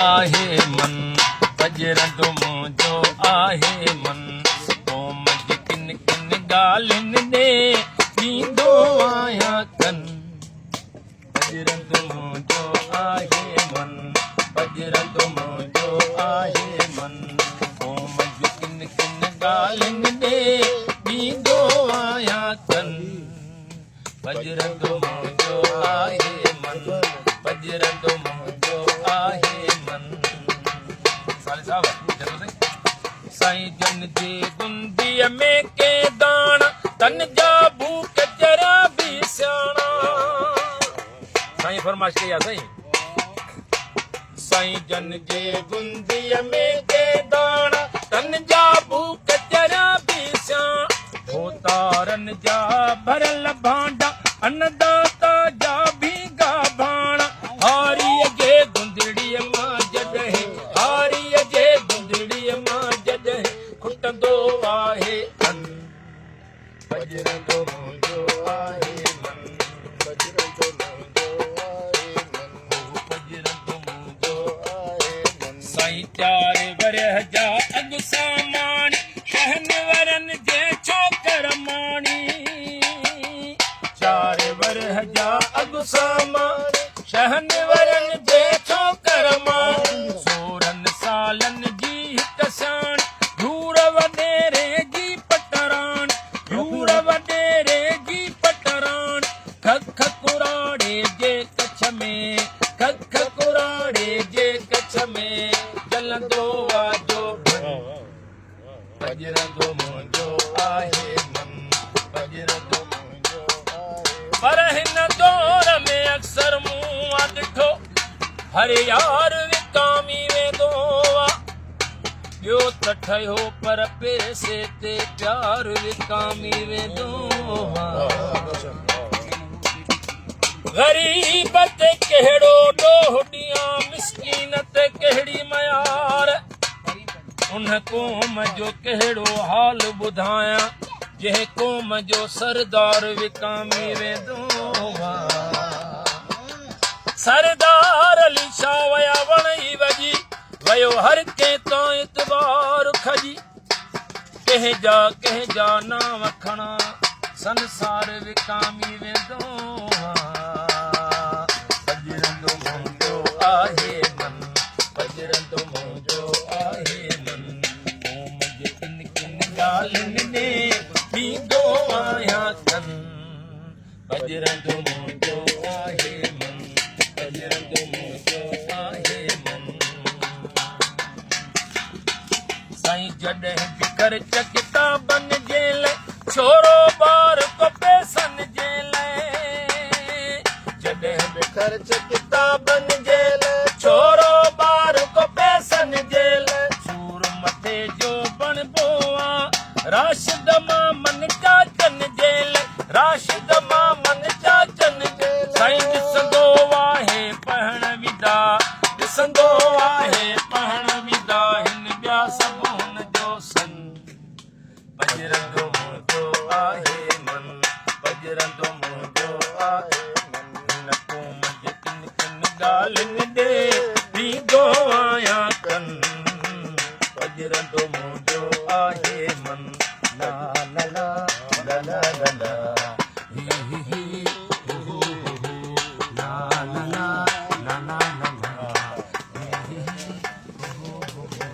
आहे मन बजरंग मुंहिंजो आहे मन क़ौम जी किन किन ॻाल्हियुनि ॾे ॾींदो आहियां कन बजरंग मुंहिंजो आहे मन बजरंग मुंहिंजो आहे मन क़ौम जी किन किन ॻाल्हियुनि ॾे ॾींदो आहियां कन बजरंग मुंहिंजो आहे मन बजरंग मुंहिंजो आहे मन साले साहब साईं जन जे गुंदीअ में के दाणा तन जा भूख जरा भी सियाणा साईं फरमाइश कई आहे साईं जन जे गुंदीअ में के दाणा तन जा भूख जरा भी सियाणा होतारन जा भरल भांडा अन्नदाता जा भीगा भाणा हारीअ जे गुंदड़ीअ मां जॾहिं हारीअ जे गुंदड़ीअ मां जॾहिं खुटंदो आहे अन बजरंग मुंहिंजो आहे मन बजरंग मुंहिंजो आहे मन बजरंग मुंहिंजो आहे मन साईं 4 वरह जा अॻु सामानी शहनवरन जे छोकर माणी 4 वरह जा अॻु सामानी शहनवरन जे छोकर माणी 16 सालनि जी हिक साण धूड़ वॾेरे जी पटराण धूड़ वॾेरे जी पटराण खख कुराड़े जे कच्छ में खख कुराड़े जे कच्छ में जलंदो वाजो बजरंग मुंहिंजो आहे मन बजरंग मुंहिंजो आहे पर हिन दौर में अक्सर मूं ॾिठो हर यार विकामी वेंदो आहे ॿियो त ठहियो पर पैसे ते प्यार विकामी वेंदो आहे ग़रीब ते कहिड़ो ॾोह ॾियां मिसकीन ते कहिड़ी मयार उन क़ौम जो कहिड़ो हाल ॿुधायां जंहिं क़ौम जो सरदार विकामी वेंदो सरदार अली शाह वया वण ई वॼी वयो हर कंहिं तां इतबार खजी कंहिंजा नाम खणा संसार विकामी वेंदो बजरंग मुंहिंजो आहे मन बजरंग मुंहिंजो आहे मन क़ौम जे किन किन ॻाल्हियुनि ॾे ॾींदो आहियां कन बजरंग मुंहिंजो आहे मन बजरंग मुंहिंजो आहे मन साईं जॾहिं बि ख़र्च किताबनि जे लाइ छोरो ॿार को पैसनि जे लाइ जॾहिं बि ख़र्च किताबनि जे लाइ छोरो ॿार को पैसनि जे लाइ सूर मथे जो बणबो आहे राशिद मां मन चाचनि जे लाइ राशिद मां मन चाचनि जे लाइ साईं ॾिसंदो आहे पहण विदा ॾिसंदो आहे पहण विदा हिन ॿिया सभु हुन जो सन बजरंग मुंहिंजो आहे मन बजरंग मुंहिंजो आहे मन हिन क़ौम जे किन किन ॻाल्हियुनि ॾे ॾींदो आहियां कन बजरंग मुंहिंजो आहे मन ला ला ला ला ला ला ला ही ही ही हू हू हू ला ला ला ला ला ला ही ही हू हू हू